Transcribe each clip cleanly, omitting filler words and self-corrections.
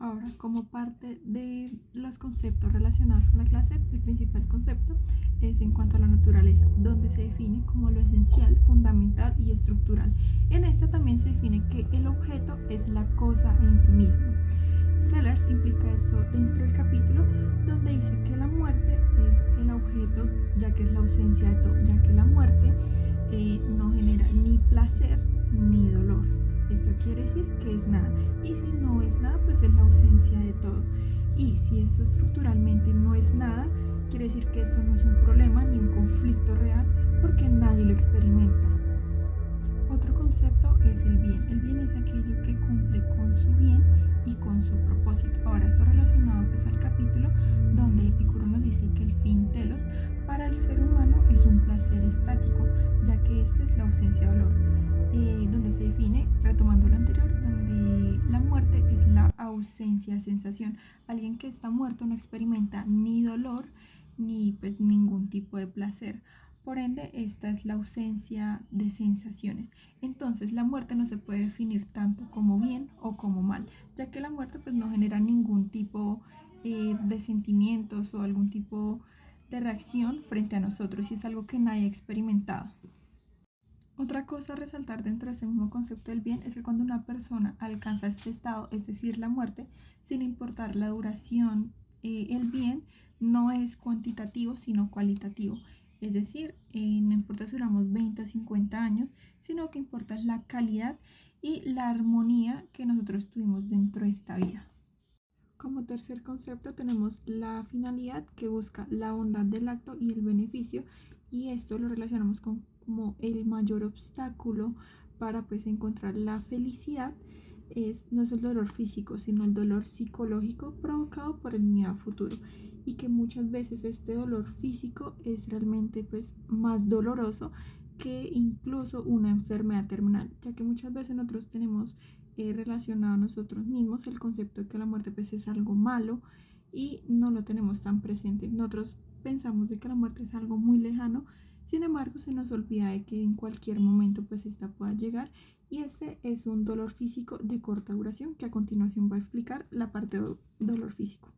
Ahora, como parte de los conceptos relacionados con la clase, el principal concepto es en cuanto a la naturaleza, donde se define como lo esencial, fundamental y estructural. En esta también se define que el objeto es la cosa en sí mismo. Sellers implica esto dentro del capítulo, donde dice que la muerte es el objeto, ya que es la ausencia de todo, ya que la muerte no genera ni placer ni dolor. Esto quiere decir que es nada. Y si no es nada, pues es la ausencia de todo. Y si esto estructuralmente no es nada, quiere decir que esto no es un problema ni un conflicto real, porque nadie lo experimenta. Otro concepto es el bien. El bien es aquello que cumple con su bien y con su propósito. Ahora, esto relacionado pues al capítulo donde Epicuro nos dice que el fin telos para el ser humano es un placer estático, ya que esta es la ausencia de dolor. Donde se define, retomando lo anterior, donde la muerte es la ausencia de sensación. Alguien que está muerto no experimenta ni dolor ni pues ningún tipo de placer. Por ende, esta es la ausencia de sensaciones. Entonces, la muerte no se puede definir tanto como bien o como mal, ya que la muerte pues no genera ningún tipo de sentimientos o algún tipo de reacción frente a nosotros y es algo que nadie ha experimentado. Otra cosa a resaltar dentro de ese mismo concepto del bien es que cuando una persona alcanza este estado, es decir, la muerte, sin importar la duración, el bien no es cuantitativo, sino cualitativo. Es decir, no importa si duramos 20 o 50 años, sino que importa la calidad y la armonía que nosotros tuvimos dentro de esta vida. Como tercer concepto tenemos la finalidad, que busca la bondad del acto y el beneficio, y esto lo relacionamos con como el mayor obstáculo para pues encontrar la felicidad no es el dolor físico, sino el dolor psicológico provocado por el miedo a futuro, y que muchas veces este dolor físico es realmente pues más doloroso que incluso una enfermedad terminal, ya que muchas veces nosotros tenemos relacionado a nosotros mismos el concepto de que la muerte pues es algo malo y no lo tenemos tan presente. Nosotros pensamos de que la muerte es algo muy lejano, sin embargo se nos olvida de que en cualquier momento pues esta pueda llegar, y este es un dolor físico de corta duración que a continuación va a explicar la parte de dolor físico.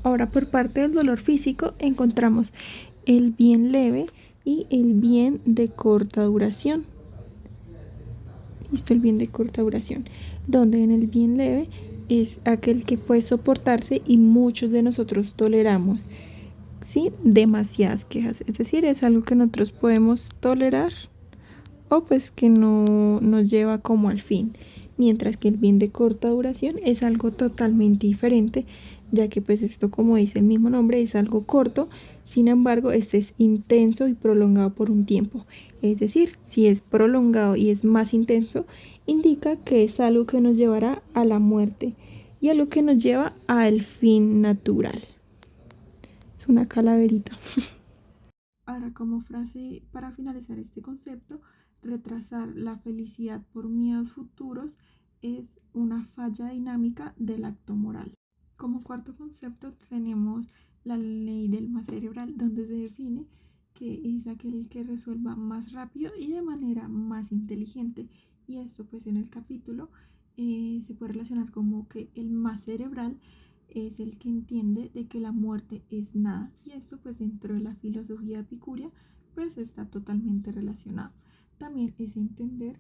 Ahora, por parte del dolor físico encontramos el bien leve y el bien de corta duración. Listo, el bien de corta duración, donde en el bien leve es aquel que puede soportarse y muchos de nosotros toleramos, ¿sí? Demasiadas quejas, es decir, es algo que nosotros podemos tolerar o pues que no nos lleva como al fin, mientras que el bien de corta duración es algo totalmente diferente, ya que pues esto, como dice el mismo nombre, es algo corto, sin embargo este es intenso y prolongado por un tiempo, es decir, si es prolongado y es más intenso, indica que es algo que nos llevará a la muerte y a lo que nos lleva al fin natural. Es una calaverita. Ahora, como frase para finalizar este concepto, retrasar la felicidad por miedos futuros es una falla dinámica del acto moral. Como cuarto concepto tenemos la ley del más cerebral, donde se define que es aquel que resuelva más rápido y de manera más inteligente. Y esto pues en el capítulo se puede relacionar como que el más cerebral es el que entiende de que la muerte es nada. Y esto pues dentro de la filosofía epicúrea pues está totalmente relacionado. También es entender,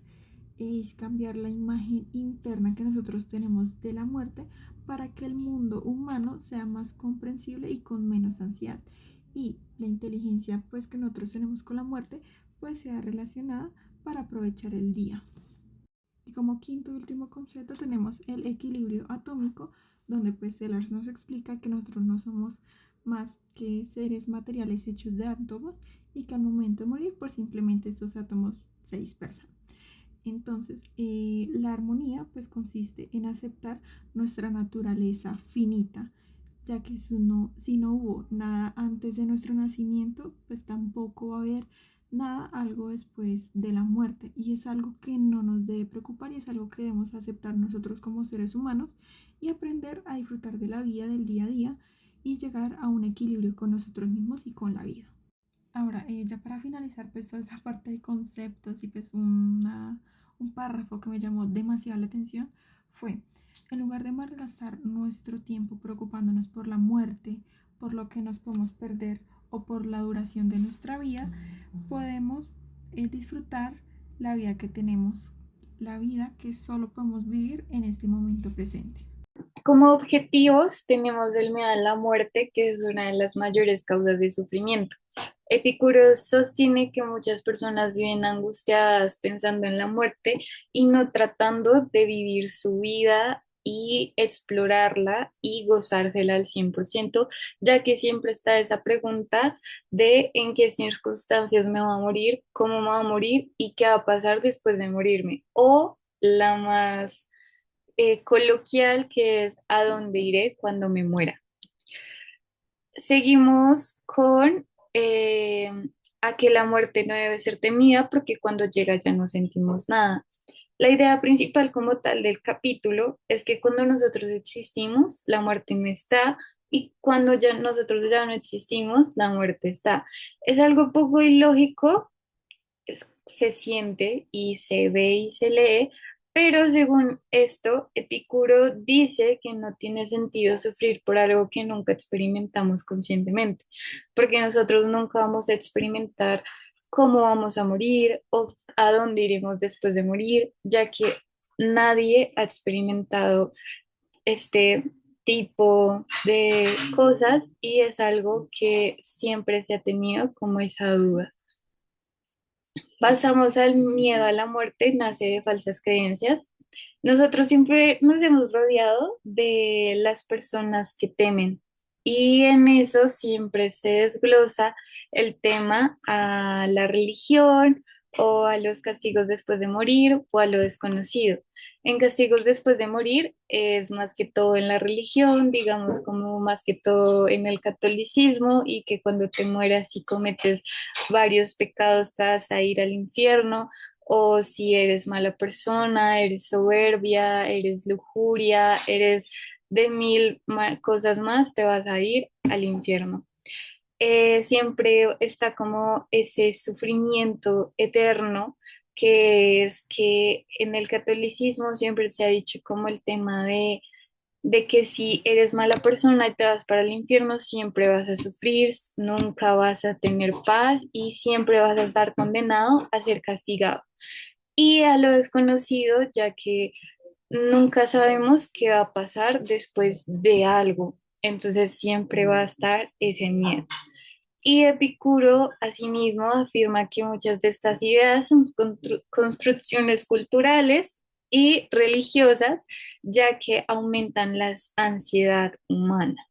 es cambiar la imagen interna que nosotros tenemos de la muerte para que el mundo humano sea más comprensible y con menos ansiedad. Y la inteligencia pues que nosotros tenemos con la muerte pues sea relacionada para aprovechar el día. Y como quinto y último concepto tenemos el equilibrio atómico, donde pues Sellars nos explica que nosotros no somos más que seres materiales hechos de átomos y que al momento de morir pues simplemente estos átomos se dispersan. Entonces, la armonía pues consiste en aceptar nuestra naturaleza finita, ya que si no hubo nada antes de nuestro nacimiento, pues tampoco va a haber nada algo después de la muerte. Y es algo que no nos debe preocupar y es algo que debemos aceptar nosotros como seres humanos y aprender a disfrutar de la vida del día a día y llegar a un equilibrio con nosotros mismos y con la vida. Ahora, ya para finalizar, pues toda esta parte de conceptos y pues un párrafo que me llamó demasiado la atención fue, en lugar de malgastar nuestro tiempo preocupándonos por la muerte, por lo que nos podemos perder o por la duración de nuestra vida, podemos disfrutar la vida que tenemos, la vida que solo podemos vivir en este momento presente. Como objetivos tenemos el miedo a la muerte, que es una de las mayores causas de sufrimiento. Epicuro sostiene que muchas personas viven angustiadas pensando en la muerte y no tratando de vivir su vida y explorarla y gozársela al 100%, ya que siempre está esa pregunta de en qué circunstancias me voy a morir, cómo me voy a morir y qué va a pasar después de morirme. O la más coloquial, que es a dónde iré cuando me muera. Seguimos con a que la muerte no debe ser temida porque cuando llega ya no sentimos nada. La idea principal como tal del capítulo es que cuando nosotros existimos, la muerte no está, y cuando ya nosotros ya no existimos, la muerte está. Es algo poco ilógico, se siente y se ve y se lee, pero según esto, Epicuro dice que no tiene sentido sufrir por algo que nunca experimentamos conscientemente, porque nosotros nunca vamos a experimentar cómo vamos a morir o a dónde iremos después de morir, ya que nadie ha experimentado este tipo de cosas y es algo que siempre se ha tenido como esa duda. Pasamos al miedo a la muerte, nace de falsas creencias. Nosotros siempre nos hemos rodeado de las personas que temen y en eso siempre se desglosa el tema a la religión o a los castigos después de morir o a lo desconocido. En castigos después de morir es más que todo en la religión, digamos como más que todo en el catolicismo, y que cuando te mueras y cometes varios pecados te vas a ir al infierno, o si eres mala persona, eres soberbia, eres lujuria, eres de mil cosas más, te vas a ir al infierno. Siempre está como ese sufrimiento eterno, que es que en el catolicismo siempre se ha dicho como el tema de que si eres mala persona y te vas para el infierno, siempre vas a sufrir, nunca vas a tener paz y siempre vas a estar condenado a ser castigado. Y a lo desconocido, ya que nunca sabemos qué va a pasar después de algo, entonces siempre va a estar ese miedo. Y Epicuro, asimismo, afirma que muchas de estas ideas son construcciones culturales y religiosas, ya que aumentan la ansiedad humana.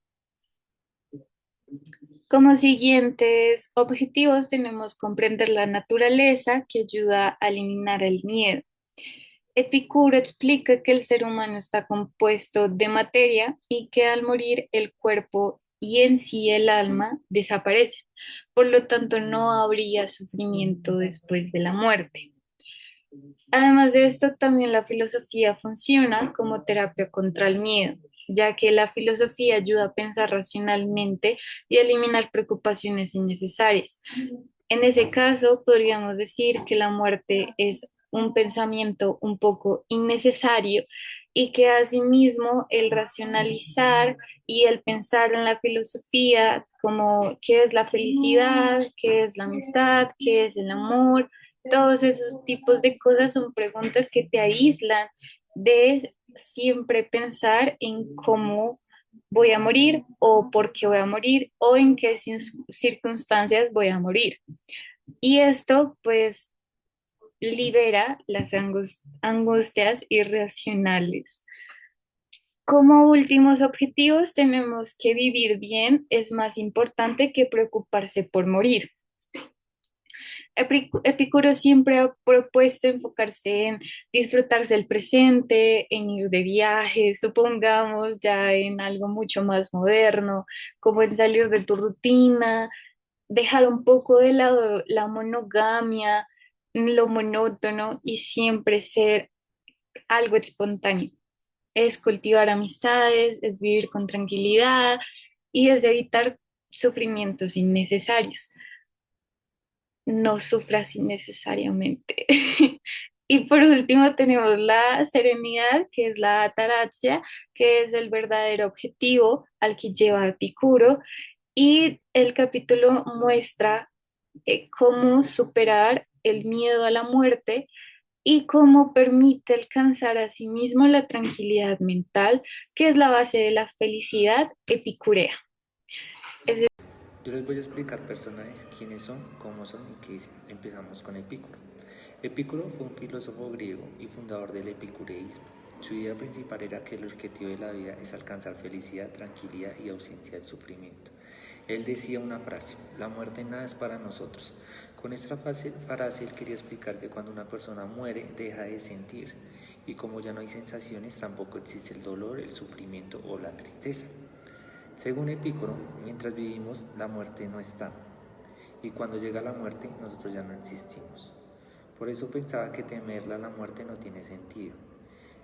Como siguientes objetivos tenemos comprender la naturaleza, que ayuda a eliminar el miedo. Epicuro explica que el ser humano está compuesto de materia y que al morir el cuerpo y en sí el alma desaparecen. Por lo tanto, no habría sufrimiento después de la muerte. Además de esto, también la filosofía funciona como terapia contra el miedo, ya que la filosofía ayuda a pensar racionalmente y a eliminar preocupaciones innecesarias. En ese caso, podríamos decir que la muerte es un pensamiento un poco innecesario, y que asimismo el racionalizar y el pensar en la filosofía como qué es la felicidad, qué es la amistad, qué es el amor, todos esos tipos de cosas son preguntas que te aíslan de siempre pensar en cómo voy a morir o por qué voy a morir o en qué circunstancias voy a morir. Y esto pues libera las angustias irracionales. Como últimos objetivos tenemos que vivir bien es más importante que preocuparse por morir. Epicuro siempre ha propuesto enfocarse en disfrutarse el presente, en ir de viaje, supongamos ya en algo mucho más moderno, como en salir de tu rutina, dejar un poco de lado la monogamia, lo monótono y siempre ser algo espontáneo. Es cultivar amistades, es vivir con tranquilidad y es evitar sufrimientos innecesarios. No sufras innecesariamente. Y por último tenemos la serenidad, que es la ataraxia, que es el verdadero objetivo al que lleva Epicuro. Y el capítulo muestra cómo superar el miedo a la muerte y cómo permite alcanzar a sí mismo la tranquilidad mental, que es la base de la felicidad epicurea. Yo les voy a explicar personajes, quiénes son, cómo son y qué dicen. Empezamos con Epicuro. Epicuro fue un filósofo griego y fundador del epicureísmo. Su idea principal era que el objetivo de la vida es alcanzar felicidad, tranquilidad y ausencia del sufrimiento. Él decía una frase: la muerte nada es para nosotros. Con esta frase él quería explicar que cuando una persona muere deja de sentir, y como ya no hay sensaciones tampoco existe el dolor, el sufrimiento o la tristeza. Según Epicuro, mientras vivimos la muerte no está, y cuando llega la muerte nosotros ya no existimos. Por eso pensaba que temerla a la muerte no tiene sentido.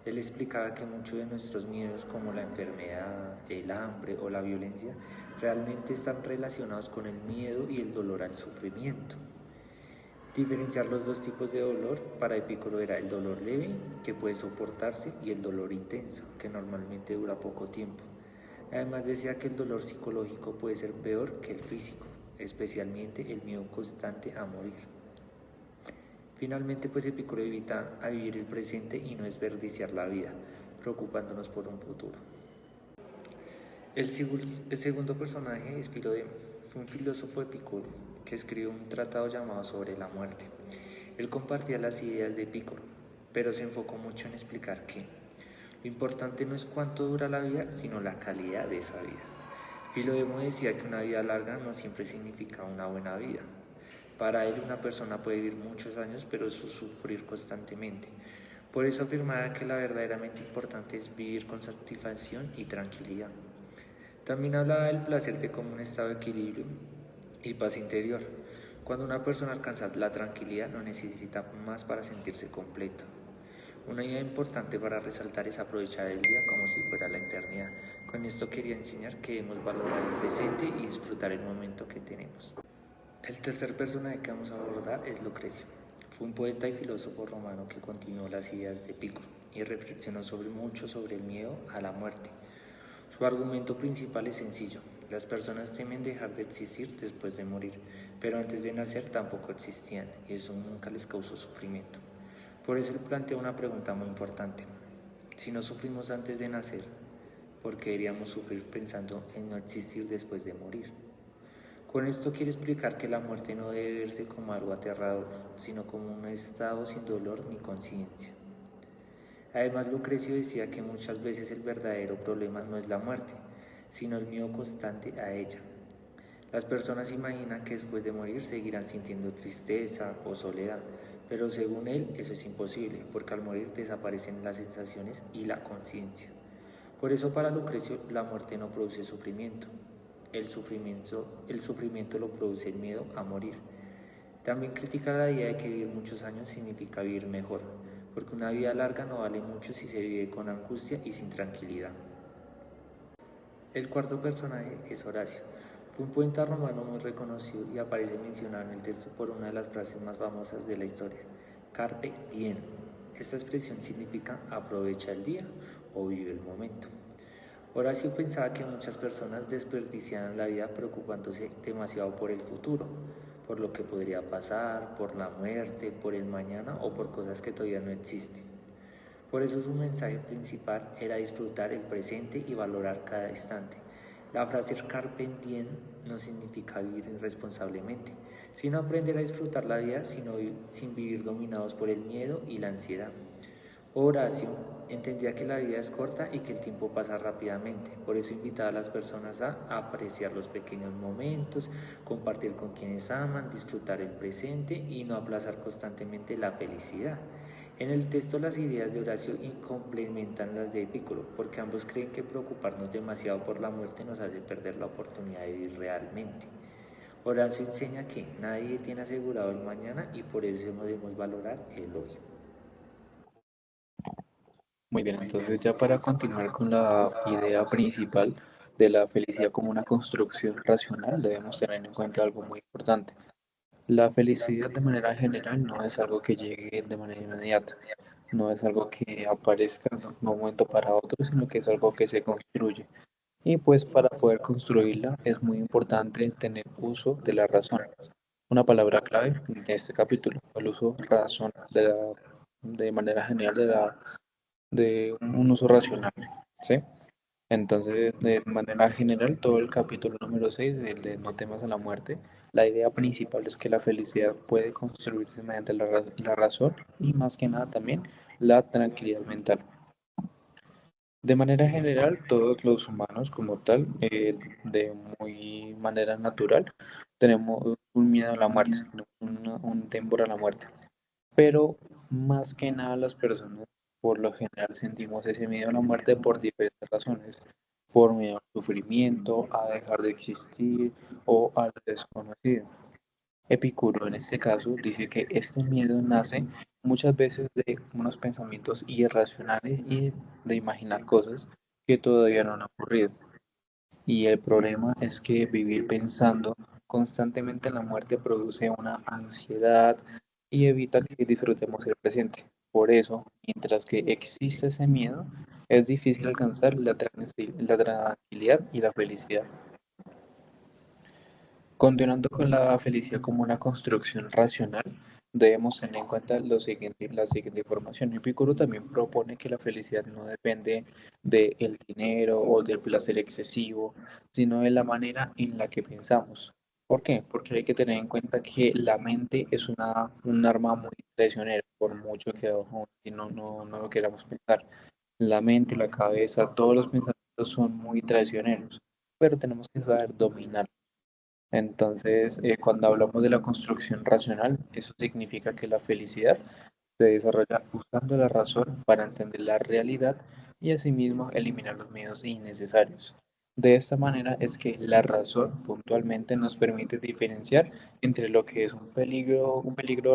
Él explicaba que muchos de nuestros miedos, como la enfermedad, el hambre o la violencia, realmente están relacionados con el miedo y el dolor al sufrimiento. Diferenciar los dos tipos de dolor para Epicuro era el dolor leve, que puede soportarse, y el dolor intenso, que normalmente dura poco tiempo. Además decía que el dolor psicológico puede ser peor que el físico, especialmente el miedo constante a morir. Finalmente, pues Epicuro invita a vivir el presente y no desperdiciar la vida, preocupándonos por un futuro. El segundo personaje es Filodemo. Fue un filósofo epicuro que escribió un tratado llamado Sobre la muerte. Él compartía las ideas de Epicuro, pero se enfocó mucho en explicar que lo importante no es cuánto dura la vida, sino la calidad de esa vida. Filodemo decía que una vida larga no siempre significa una buena vida. Para él, una persona puede vivir muchos años, pero sufrir constantemente. Por eso afirmaba que la verdaderamente importante es vivir con satisfacción y tranquilidad. También hablaba del placer de como un estado de equilibrio y paz interior. Cuando una persona alcanza la tranquilidad no necesita más para sentirse completo. Una idea importante para resaltar es aprovechar el día como si fuera la eternidad. Con esto quería enseñar que debemos valorar el presente y disfrutar el momento que tenemos. El tercer personaje que vamos a abordar es Lucrecio. Fue un poeta y filósofo romano que continuó las ideas de Epicuro y reflexionó mucho sobre el miedo a la muerte. Su argumento principal es sencillo: las personas temen dejar de existir después de morir, pero antes de nacer tampoco existían, y eso nunca les causó sufrimiento. Por eso él plantea una pregunta muy importante: si no sufrimos antes de nacer, ¿por qué deberíamos sufrir pensando en no existir después de morir? Con esto quiere explicar que la muerte no debe verse como algo aterrador, sino como un estado sin dolor ni conciencia. Además, Lucrecio decía que muchas veces el verdadero problema no es la muerte, sino el miedo constante a ella. Las personas imaginan que después de morir seguirán sintiendo tristeza o soledad, pero según él eso es imposible, porque al morir desaparecen las sensaciones y la conciencia. Por eso para Lucrecio la muerte no produce sufrimiento, el sufrimiento lo produce el miedo a morir. También critica la idea de que vivir muchos años significa vivir mejor, porque una vida larga no vale mucho si se vive con angustia y sin tranquilidad. El cuarto personaje es Horacio. Fue un poeta romano muy reconocido y aparece mencionado en el texto por una de las frases más famosas de la historia: Carpe diem. Esta expresión significa aprovecha el día o vive el momento. Horacio pensaba que muchas personas desperdiciaban la vida preocupándose demasiado por el futuro, por lo que podría pasar, por la muerte, por el mañana o por cosas que todavía no existen. Por eso su mensaje principal era disfrutar el presente y valorar cada instante. La frase carpe diem no significa vivir irresponsablemente, sino aprender a disfrutar la vida sin vivir dominados por el miedo y la ansiedad. Horacio entendía que la vida es corta y que el tiempo pasa rápidamente, por eso invitaba a las personas a apreciar los pequeños momentos, compartir con quienes aman, disfrutar el presente y no aplazar constantemente la felicidad. En el texto las ideas de Horacio complementan las de Epicuro, porque ambos creen que preocuparnos demasiado por la muerte nos hace perder la oportunidad de vivir realmente. Horacio enseña que nadie tiene asegurado el mañana y por eso debemos valorar el hoy. Muy bien, entonces ya para continuar con la idea principal de la felicidad como una construcción racional, debemos tener en cuenta algo muy importante. La felicidad de manera general no es algo que llegue de manera inmediata, no es algo que aparezca de un momento para otro, sino que es algo que se construye. Y pues para poder construirla es muy importante tener uso de la razón. Una palabra clave de este capítulo, el uso razón de manera general de un uso racional, ¿sí? Entonces, de manera general, todo el capítulo número 6, el de No temas a la muerte, la idea principal es que la felicidad puede construirse mediante la razón y más que nada también la tranquilidad mental. De manera general, todos los humanos como tal, de muy manera natural, tenemos un miedo a la muerte, un temor a la muerte. Pero más que nada las personas, por lo general, sentimos ese miedo a la muerte por diferentes razones, por miedo al sufrimiento, a dejar de existir o al desconocido. Epicuro, en este caso, dice que este miedo nace muchas veces de unos pensamientos irracionales y de imaginar cosas que todavía no han ocurrido. Y el problema es que vivir pensando constantemente en la muerte produce una ansiedad y evita que disfrutemos el presente. Por eso, mientras que existe ese miedo, es difícil alcanzar la tranquilidad y la felicidad. Continuando con la felicidad como una construcción racional, debemos tener en cuenta la siguiente información. Epicuro también propone que la felicidad no depende del dinero o del placer excesivo, sino de la manera en la que pensamos. ¿Por qué? Porque hay que tener en cuenta que la mente es un arma muy traicionera, por mucho que ojo, si no lo queramos pensar. La mente, la cabeza, todos los pensamientos son muy traicioneros, pero tenemos que saber dominar. Entonces, cuando hablamos de la construcción racional, eso significa que la felicidad se desarrolla usando la razón para entender la realidad y asimismo eliminar los miedos innecesarios. De esta manera es que la razón puntualmente nos permite diferenciar entre lo que es un peligro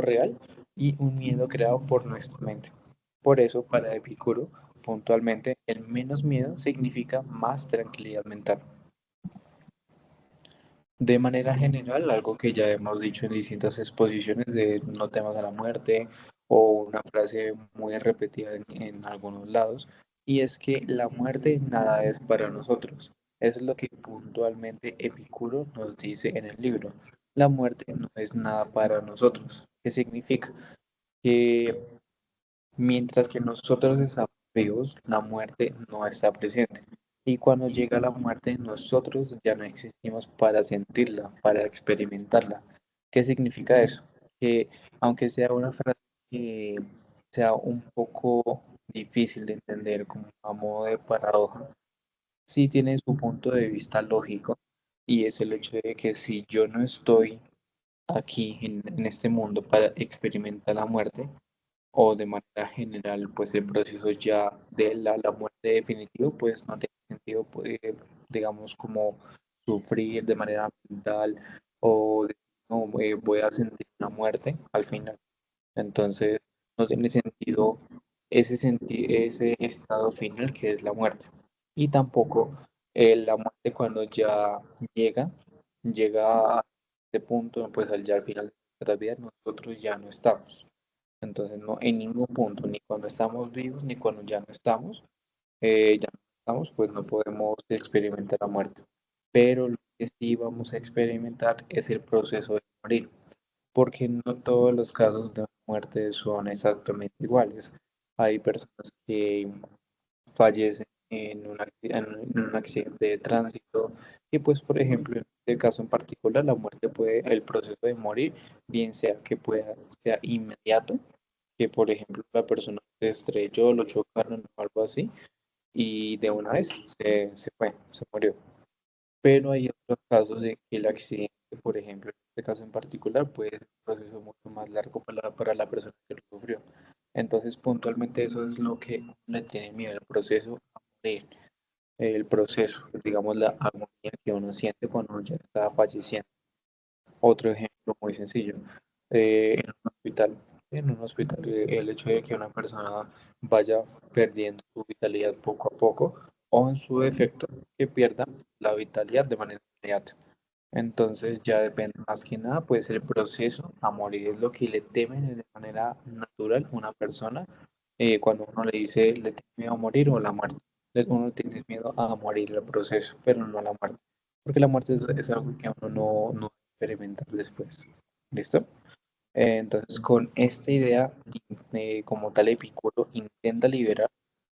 real y un miedo creado por nuestra mente. Por eso, para Epicuro, puntualmente, el menos miedo significa más tranquilidad mental. De manera general, algo que ya hemos dicho en distintas exposiciones de no temas a la muerte o una frase muy repetida en algunos lados, y es que la muerte nada es para nosotros. Eso es lo que puntualmente Epicuro nos dice en el libro. La muerte no es nada para nosotros. ¿Qué significa? Que mientras que nosotros estamos vivos, la muerte no está presente. Y cuando llega la muerte, nosotros ya no existimos para sentirla, para experimentarla. ¿Qué significa eso? Que aunque sea una frase que sea un poco difícil de entender como a modo de paradoja, sí tiene su punto de vista lógico y es el hecho de que si yo no estoy aquí en este mundo para experimentar la muerte, o de manera general, pues el proceso ya de la muerte definitiva, pues no tiene sentido, pues, digamos, como sufrir de manera mental o no, voy a sentir una muerte al final. Entonces, no tiene sentido ese estado final que es la muerte. Y tampoco la muerte cuando ya llega, llega a este punto, pues al final de nuestra vida, nosotros ya no estamos. Entonces, no, en ningún punto, ni cuando estamos vivos, ni cuando ya no estamos, pues no podemos experimentar la muerte. Pero lo que sí vamos a experimentar es el proceso de morir, porque no todos los casos de muerte son exactamente iguales. Hay personas que fallecen en un accidente de tránsito y pues por ejemplo en este caso en particular la muerte puede, el proceso de morir, bien sea que sea inmediato, que por ejemplo la persona se estrelló, lo chocaron o algo así y de una vez se murió. Pero hay otros casos en que el accidente, por ejemplo, en este caso en particular, puede ser un proceso mucho más largo para la persona que lo sufrió. Entonces, puntualmente eso es lo que le tiene miedo, el proceso a morir, el proceso, digamos, la agonía que uno siente cuando ya está falleciendo. Otro ejemplo muy sencillo, en un hospital, el hecho de que una persona vaya perdiendo su vitalidad poco a poco o en su defecto que pierda la vitalidad de manera inmediata. Entonces ya depende más que nada, pues el proceso a morir es lo que le temen de manera natural una persona cuando uno le dice le tiene miedo a morir o la muerte. Uno tiene miedo a morir el proceso, pero no a la muerte, porque la muerte es algo que uno no va a experimentar después. ¿Listo? Entonces con esta idea, como tal Epicuro intenta liberar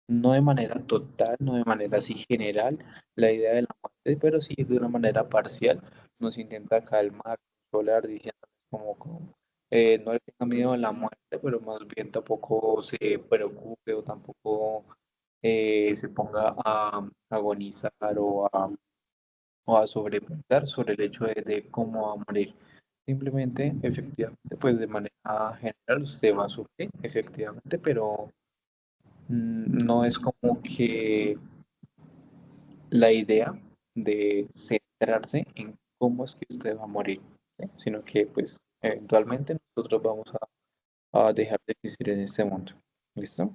no de manera total, no de manera así general, la idea de la muerte, pero sí de una manera parcial. Nos intenta calmar, consolar, diciendo no le tenga miedo a la muerte, pero más bien tampoco se preocupe o tampoco se ponga a agonizar o a sobrepensar sobre el hecho de cómo va a morir. Simplemente, efectivamente, pues de manera general usted va a sufrir, efectivamente, pero no es como que la idea de centrarse en cómo es que usted va a morir, ¿sí? Sino que pues eventualmente nosotros vamos a dejar de existir en este mundo. ¿Listo?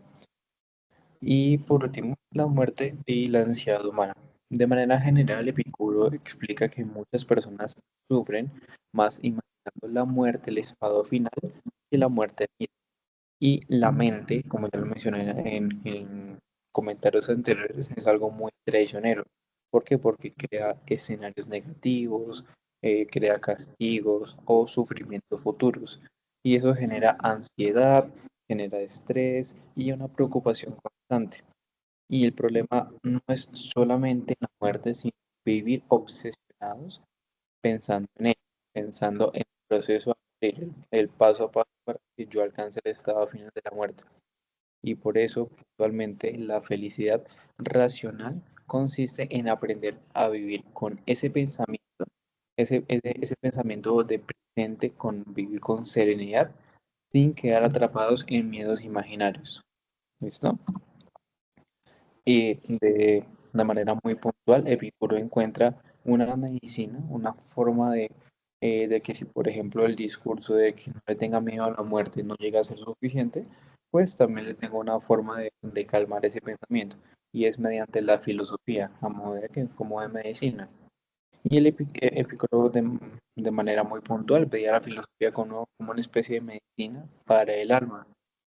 Y por último, la muerte y la ansiedad humana. De manera general, Epicuro explica que muchas personas sufren más imaginando la muerte, el estado final, que la muerte misma. Y la mente, como ya lo mencioné en comentarios anteriores, es algo muy traicionero. ¿Por qué? Porque crea escenarios negativos, crea castigos o sufrimientos futuros. Y eso genera ansiedad, genera estrés y una preocupación constante. Y el problema no es solamente la muerte, sino vivir obsesionados pensando en ello, pensando en el proceso, el paso a paso para que yo alcance el estado final de la muerte. Y por eso, actualmente, la felicidad racional consiste en aprender a vivir con ese pensamiento, ese pensamiento de presente, con vivir con serenidad, sin quedar atrapados en miedos imaginarios. ¿Listo? Y de una manera muy puntual, Epicuro encuentra una medicina, una forma de que si, por ejemplo, el discurso de que no le tenga miedo a la muerte no llega a ser suficiente, pues también le tengo una forma de calmar ese pensamiento, y es mediante la filosofía, a modo como de medicina. Y el Epicuro de manera muy puntual veía la filosofía como una especie de medicina para el alma.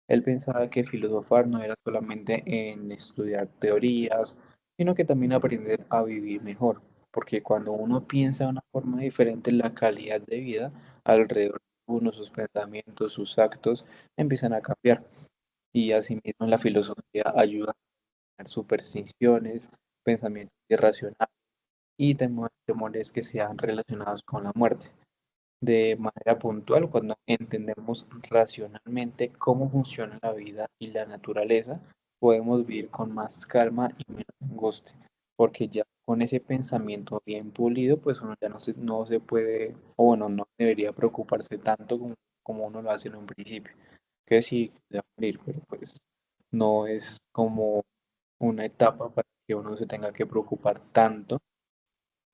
Él pensaba que filosofar no era solamente en estudiar teorías, sino que también aprender a vivir mejor, porque cuando uno piensa de una forma diferente, la calidad de vida alrededor de uno, sus pensamientos, sus actos, empiezan a cambiar. Y asimismo la filosofía ayuda a tener supersticiones, pensamientos irracionales y temores que sean relacionados con la muerte. De manera puntual, cuando entendemos racionalmente cómo funciona la vida y la naturaleza, podemos vivir con más calma y menos angustia, porque ya con ese pensamiento bien pulido, pues uno ya no se puede, o bueno, no debería preocuparse tanto como uno lo hace en un principio, que sí, va a morir, pero pues no es como una etapa para que uno se tenga que preocupar tanto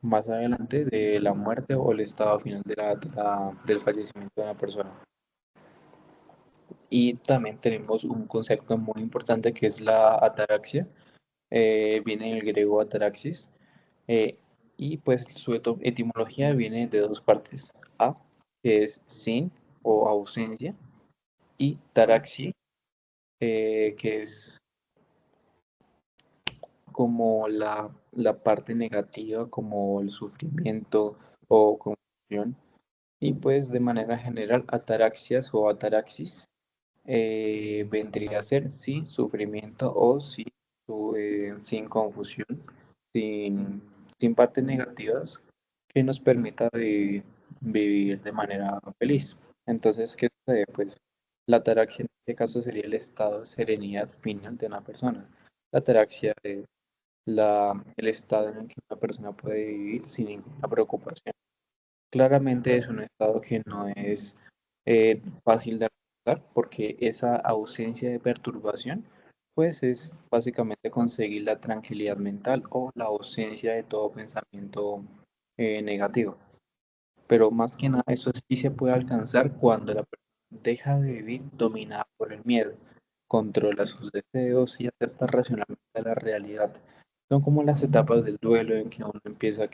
más adelante de la muerte o el estado final del fallecimiento de una persona. Y también tenemos un concepto muy importante que es la ataraxia. Viene del griego ataraxis. eh, y pues su etimología viene de dos partes. A, que es sin o ausencia, y taraxi, que es como la parte negativa, como el sufrimiento o confusión. Y pues de manera general, ataraxias o ataraxis vendría a ser sin sufrimiento o sin confusión, sin, sin partes negativas que nos permita vivir de manera feliz. Entonces, ¿qué sucede? Pues la ataraxia en este caso sería el estado de serenidad final de una persona. La ataraxia es el estado en el que una persona puede vivir sin ninguna preocupación. Claramente es un estado que no es fácil de alcanzar porque esa ausencia de perturbación pues es básicamente conseguir la tranquilidad mental o la ausencia de todo pensamiento negativo. Pero más que nada eso sí se puede alcanzar cuando la persona deja de vivir dominada por el miedo, controla sus deseos y acepta racionalmente la realidad. Son como las etapas del duelo en que uno empieza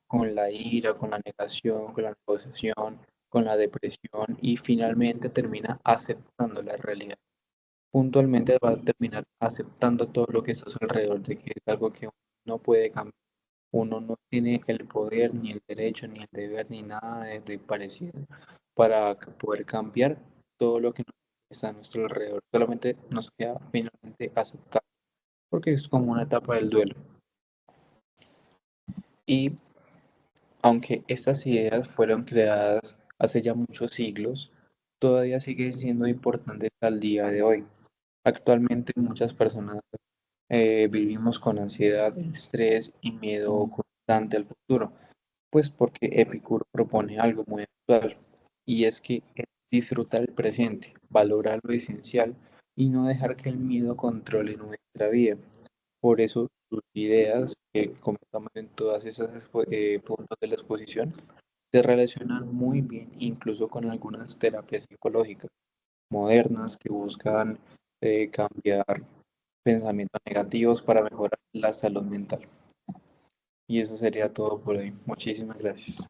con la ira, con la negación, con la negociación, con la depresión y finalmente termina aceptando la realidad. Puntualmente va a terminar aceptando todo lo que está a su alrededor, de que es algo que uno no puede cambiar. Uno no tiene el poder, ni el derecho, ni el deber, ni nada de parecido para poder cambiar todo lo que está a nuestro alrededor. Solamente nos queda finalmente aceptar, porque es como una etapa del duelo. Y aunque estas ideas fueron creadas hace ya muchos siglos, todavía siguen siendo importantes al día de hoy. Actualmente muchas personas vivimos con ansiedad, estrés y miedo constante al futuro, pues porque Epicuro propone algo muy actual, y es que es disfrutar el presente, valorar lo esencial y no dejar que el miedo controle nuestra vida. Por eso sus ideas, que comentamos en todas esas puntos de la exposición, se relacionan muy bien incluso con algunas terapias psicológicas modernas que buscan cambiar pensamientos negativos para mejorar la salud mental. Y eso sería todo por hoy. Muchísimas gracias.